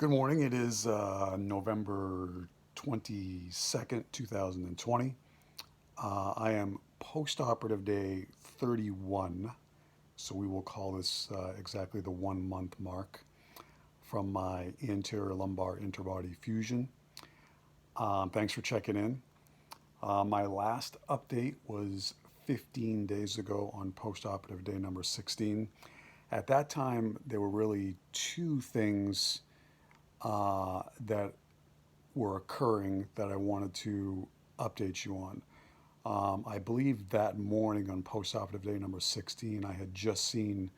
Good morning. It is November 22nd, 2020. I am post-operative day 31, so we will call this exactly the 1 month mark from my anterior lumbar interbody fusion. Thanks for checking in. My last update was 15 days ago on post-operative day number 16. At that time, there were really two things that were occurring that I wanted to update you on. I believe that morning on postoperative day number 16, I had just seen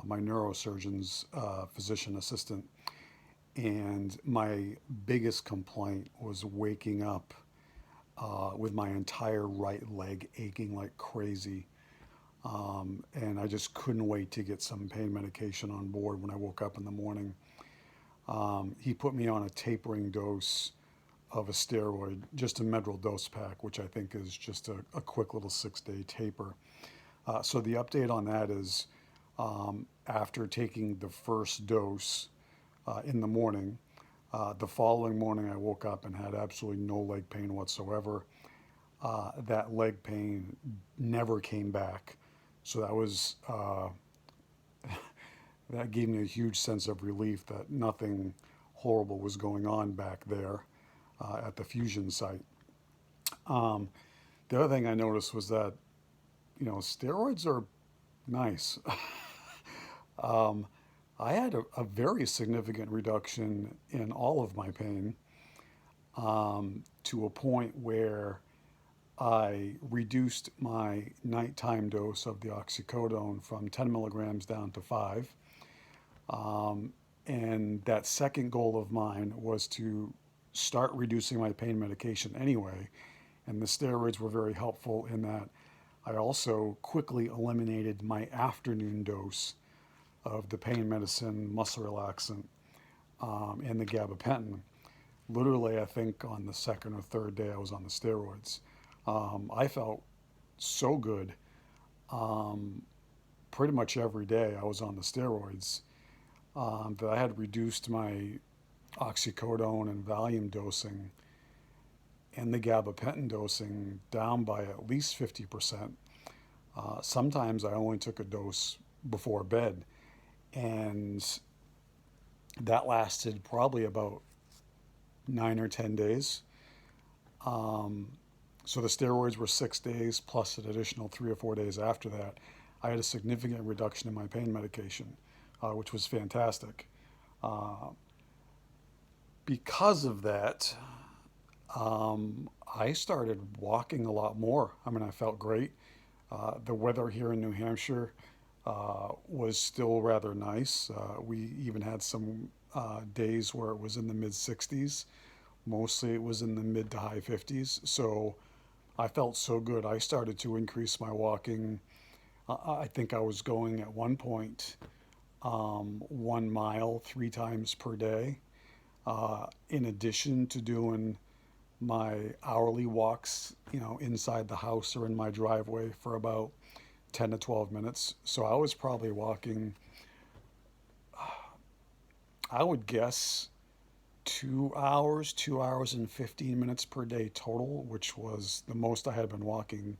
my neurosurgeon's physician assistant, and my biggest complaint was waking up with my entire right leg aching like crazy. And I just couldn't wait to get some pain medication on board when I woke up in the morning. He put me on a tapering dose of a steroid, just a Medrol dose pack, which I think is just a quick little 6-day taper. So the update on that is after taking the first dose in the morning, the following morning I woke up and had absolutely no leg pain whatsoever. That leg pain never came back. So that was that gave me a huge sense of relief that nothing horrible was going on back there at the fusion site. The other thing I noticed was that, steroids are nice. I had a very significant reduction in all of my pain to a point where I reduced my nighttime dose of the oxycodone from 10 milligrams down to 5. And that second goal of mine was to start reducing my pain medication anyway. And the steroids were very helpful in that I also quickly eliminated my afternoon dose of the pain medicine, muscle relaxant, and the gabapentin. Literally, I think on the second or third day I was on the steroids. I felt so good. Pretty much every day I was on the steroids. That I had reduced my oxycodone and Valium dosing and the gabapentin dosing down by at least 50%. Sometimes I only took a dose before bed, and that lasted probably about 9 or 10 days. So the steroids were 6 days plus an additional 3 or 4 days after that. I had a significant reduction in my pain medication, which was fantastic. Because of that, I started walking a lot more. I mean, I felt great. The weather here in New Hampshire was still rather nice. We even had some days where it was in the mid 60s. Mostly it was in the mid to high 50s. So I felt so good. I started to increase my walking. I think I was going at one point 1 mile 3 times per day, in addition to doing my hourly walks, inside the house or in my driveway for about 10 to 12 minutes. So I was probably walking, I would guess 2 hours, 2 hours and 15 minutes per day total, which was the most I had been walking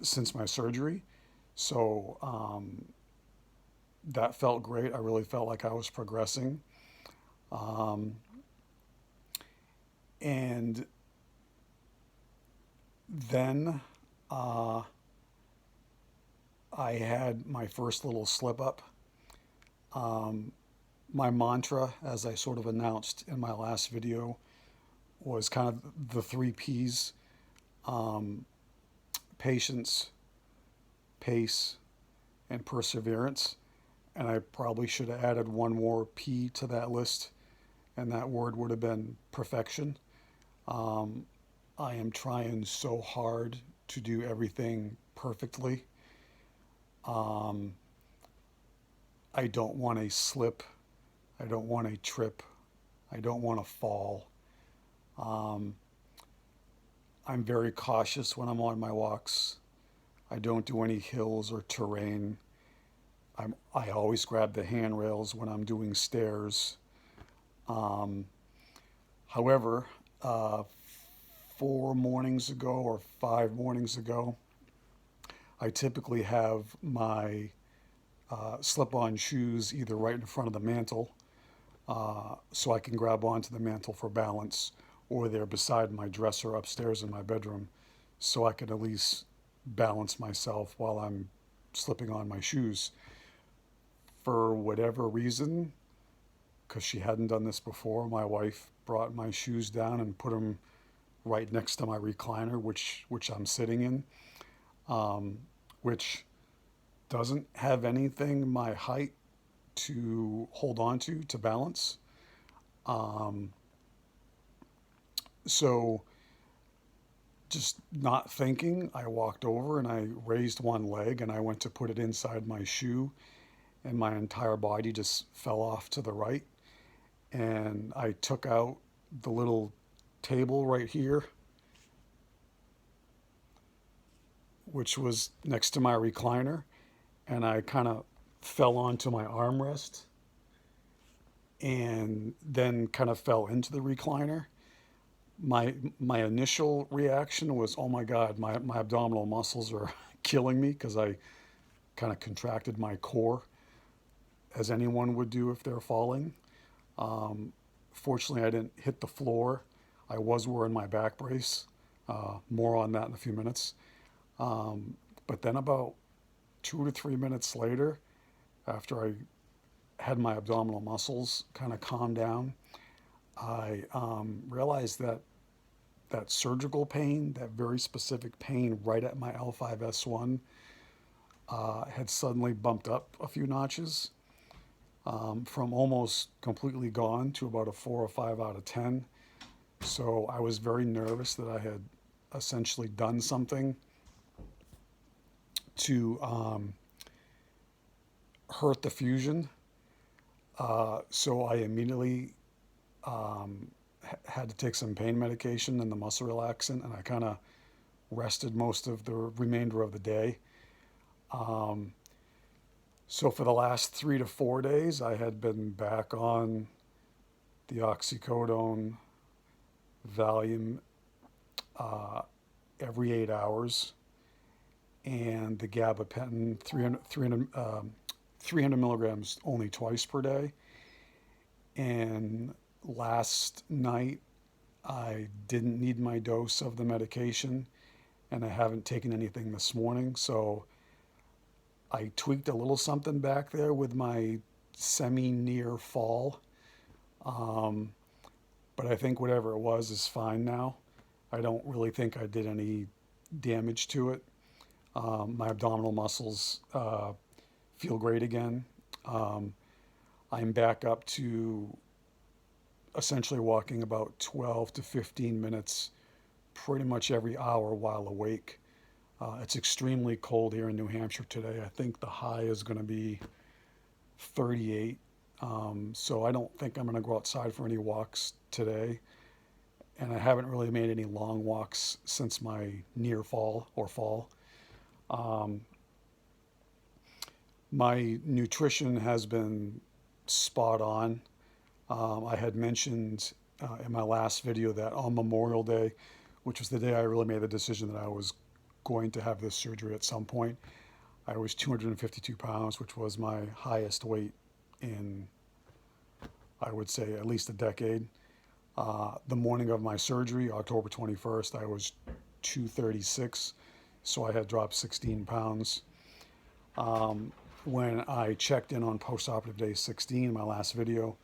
since my surgery. So that felt great. I really felt like I was progressing. And then I had my first little slip up. My mantra, as I sort of announced in my last video, was kind of the 3 Ps: patience, pace, and perseverance. And I probably should have added one more P to that list, and that word would have been perfection. I am trying so hard to do everything perfectly. I don't want a slip. I don't want a trip. I don't want to fall. I'm very cautious when I'm on my walks. I don't do any hills or terrain. I always grab the handrails when I'm doing stairs. However, uh, 4 mornings ago or 5 mornings ago, I typically have my slip-on shoes either right in front of the mantle, so I can grab onto the mantle for balance, or they're beside my dresser upstairs in my bedroom, so I can at least balance myself while I'm slipping on my shoes. For whatever reason, because she hadn't done this before, my wife brought my shoes down and put them right next to my recliner, which I'm sitting in, which doesn't have anything my height to hold on to balance. Um, so just not thinking, I walked over and I raised one leg and I went to put it inside my shoe, and my entire body just fell off to the right. And I took out the little table right here, which was next to my recliner, and I kind of fell onto my armrest and then kind of fell into the recliner. My initial reaction was, oh my God, my abdominal muscles are killing me, because I kind of contracted my core as anyone would do if they're falling. Fortunately, I didn't hit the floor. I was wearing my back brace. More on that in a few minutes. But then about 2 to 3 minutes later, after I had my abdominal muscles kind of calm down, I realized that that surgical pain, that very specific pain right at my L5S1, had suddenly bumped up a few notches, from almost completely gone to about a 4 or 5 out of 10. So I was very nervous that I had essentially done something to hurt the fusion. So I immediately had to take some pain medication and the muscle relaxant, and I kind of rested most of the remainder of the day. So for the last 3 to 4 days, I had been back on the oxycodone, Valium, every 8 hours, and the gabapentin 300 milligrams only twice per day. And last night, I didn't need my dose of the medication, and I haven't taken anything this morning. So I tweaked a little something back there with my semi-near fall. But I think whatever it was is fine now. I don't really think I did any damage to it. My abdominal muscles feel great again. I'm back up to essentially walking about 12 to 15 minutes pretty much every hour while awake. It's extremely cold here in New Hampshire today. I think the high is going to be 38. So I don't think I'm going to go outside for any walks today. And I haven't really made any long walks since my near fall or fall. My nutrition has been spot on. I had mentioned in my last video that on Memorial Day, which was the day I really made the decision that I was going to have this surgery at some point, I was 252 pounds, which was my highest weight in, I would say, at least a decade. The morning of my surgery, October 21st, I was 236, so I had dropped 16 pounds. When I checked in on postoperative day 16, my last video,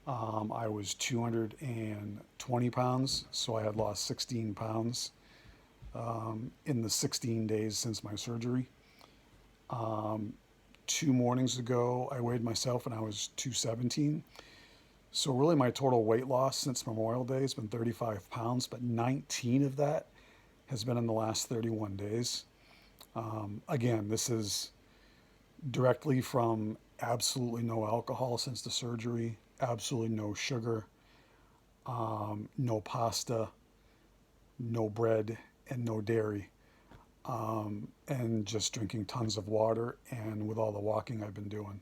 I was 220 pounds, so I had lost 16 pounds in the 16 days since my surgery. 2 mornings ago, I weighed myself and I was 217. So really my total weight loss since Memorial Day has been 35 pounds, but 19 of that has been in the last 31 days. Again, this is directly from absolutely no alcohol since the surgery, absolutely no sugar, no pasta, no bread, and no dairy, and just drinking tons of water, and with all the walking I've been doing.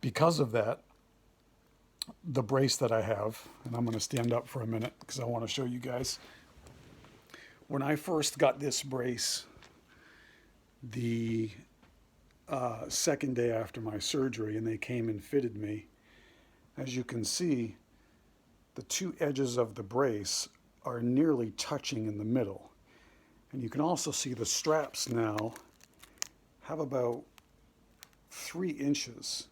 Because of that, the brace that I have, and I'm going to stand up for a minute because I want to show you guys. When I first got this brace, the second day after my surgery, and they came and fitted me, as you can see, the two edges of the brace are nearly touching in the middle. And you can also see the straps now have about 3 inches.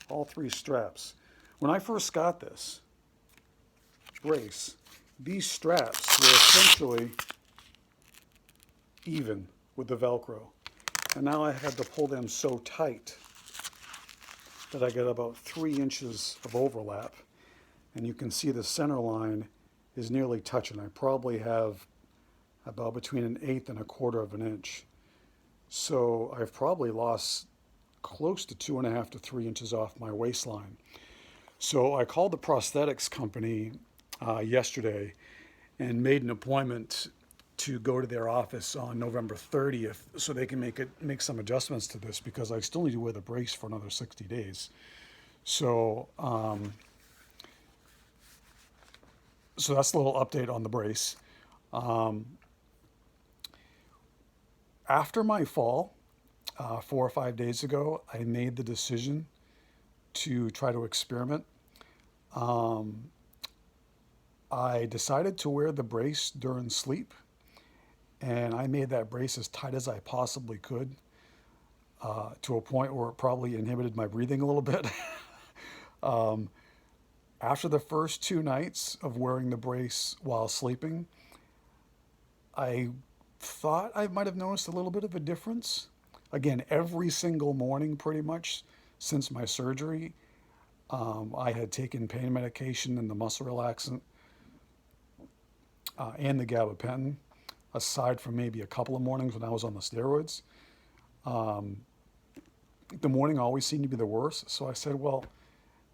All 3 straps. When I first got this brace, these straps were essentially even with the Velcro. And now I had to pull them so tight that I get about 3 inches of overlap. And you can see the center line is nearly touching. I probably have about between 1/8 and 1/4 of an inch. So I've probably lost close to 2.5 to 3 inches off my waistline. So I called the prosthetics company yesterday and made an appointment to go to their office on November 30th so they can make some adjustments to this, because I still need to wear the brace for another 60 days. So so that's a little update on the brace. After my fall, 4 or 5 days ago, I made the decision to try to experiment. I decided to wear the brace during sleep, and I made that brace as tight as I possibly could, to a point where it probably inhibited my breathing a little bit. After the first 2 nights of wearing the brace while sleeping, I thought I might have noticed a little bit of a difference. Again, every single morning pretty much since my surgery, I had taken pain medication and the muscle relaxant and the gabapentin, aside from maybe a couple of mornings when I was on the steroids. The morning always seemed to be the worst. So I said, well,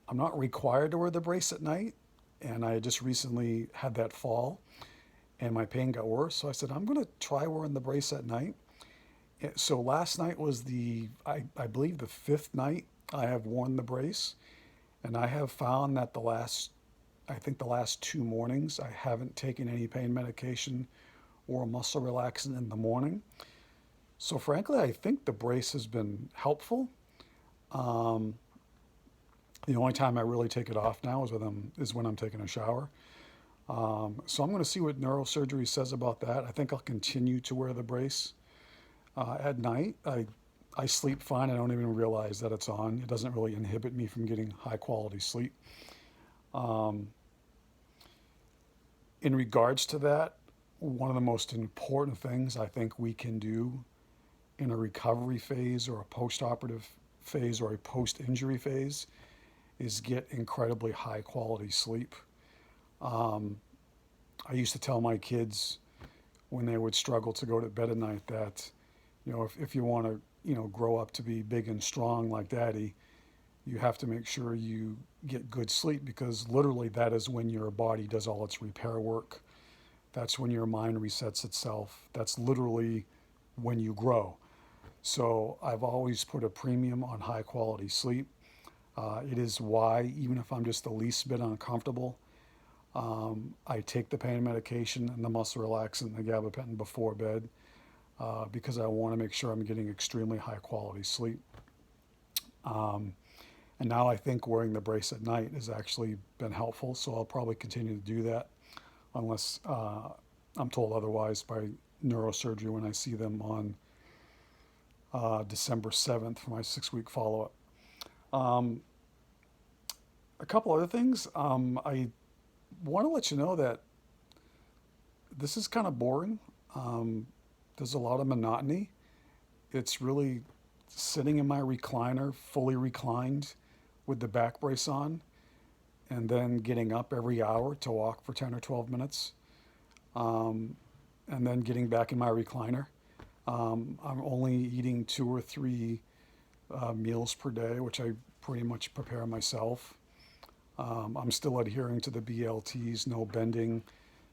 I'm not required to wear the brace at night. And I just recently had that fall and my pain got worse. So I said, I'm going to try wearing the brace at night. So last night was I believe the 5th night I have worn the brace. And I have found that I think the last 2 mornings, I haven't taken any pain medication or muscle relaxant in the morning. So frankly, I think the brace has been helpful. The only time I really take it off now is when I'm taking a shower. So I'm going to see what neurosurgery says about that. I think I'll continue to wear the brace at night. I sleep fine. I don't even realize that it's on. It doesn't really inhibit me from getting high quality sleep. In regards to that, one of the most important things I think we can do in a recovery phase or a post-operative phase or a post-injury phase is get incredibly high quality sleep. I used to tell my kids when they would struggle to go to bed at night that, if you want to, grow up to be big and strong like daddy, you have to make sure you get good sleep, because literally that is when your body does all its repair work. That's when your mind resets itself. That's literally when you grow. So I've always put a premium on high quality sleep. It is why, even if I'm just the least bit uncomfortable, I take the pain medication and the muscle relaxant and the gabapentin before bed, because I want to make sure I'm getting extremely high quality sleep. And now I think wearing the brace at night has actually been helpful, so I'll probably continue to do that unless I'm told otherwise by neurosurgery when I see them on December 7th for my 6-week follow-up. A couple other things. I want to let you know that this is kind of boring. There's a lot of monotony. It's really sitting in my recliner, fully reclined with the back brace on, and then getting up every hour to walk for 10 or 12 minutes, and then getting back in my recliner. I'm only eating 2 or 3 meals per day, which I pretty much prepare myself. I'm still adhering to the BLTs, no bending,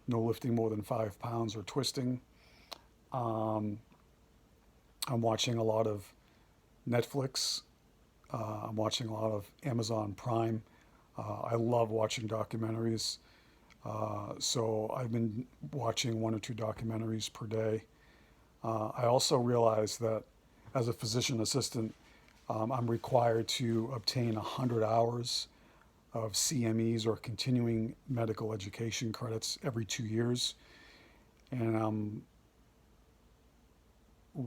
no lifting more than 5 pounds or twisting. I'm watching a lot of Netflix I'm watching a lot of Amazon Prime. I love watching documentaries. So I've been watching 1 or 2 documentaries per day. I also realized that as a physician assistant, I'm required to obtain 100 hours of CMEs or continuing medical education credits every 2 years. And I'm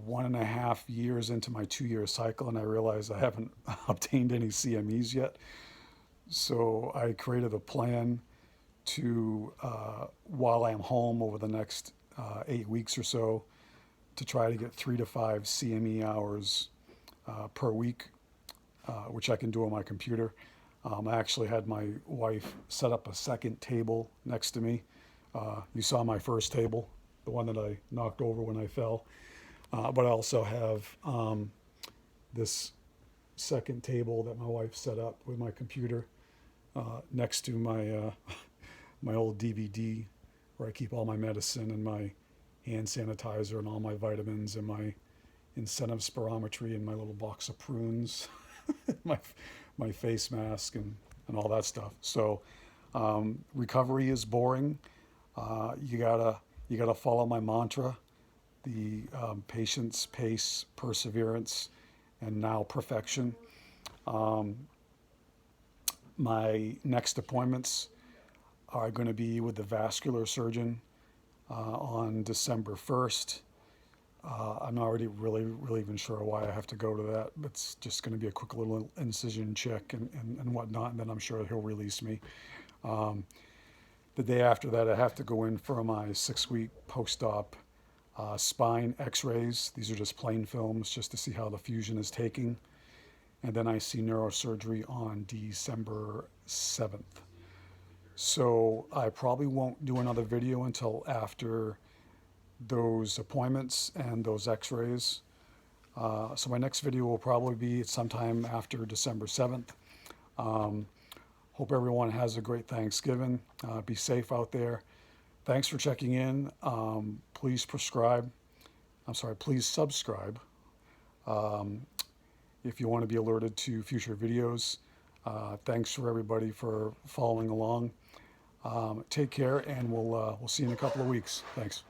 1.5 years into my 2 year cycle, and I realize I haven't obtained any CMEs yet. So I created a plan to, while I am home over the next 8 weeks or so, to try to get 3 to 5 CME hours per week, which I can do on my computer. I actually had my wife set up a second table next to me. You saw my first table, the one that I knocked over when I fell. But I also have this second table that my wife set up with my computer next to my my old DVD where I keep all my medicine and my hand sanitizer and all my vitamins and my incentive spirometry and my little box of prunes, my my face mask and all that stuff. So recovery is boring. You gotta follow my mantra: the patience, pace, perseverance, and now perfection. My next appointments are going to be with the vascular surgeon on December 1st. I'm not really even sure why I have to go to that. It's just going to be a quick little incision check and whatnot, and then I'm sure he'll release me. The day after that, I have to go in for my 6-week post-op spine x-rays. These are just plain films just to see how the fusion is taking. And then I see neurosurgery on December 7th. So I probably won't do another video until after those appointments and those x-rays. So my next video will probably be sometime after December 7th. Hope everyone has a great Thanksgiving. Be safe out there. Thanks for checking in. Please subscribe if you want to be alerted to future videos. Thanks for everybody for following along. Take care, and we'll see you in a couple of weeks. Thanks.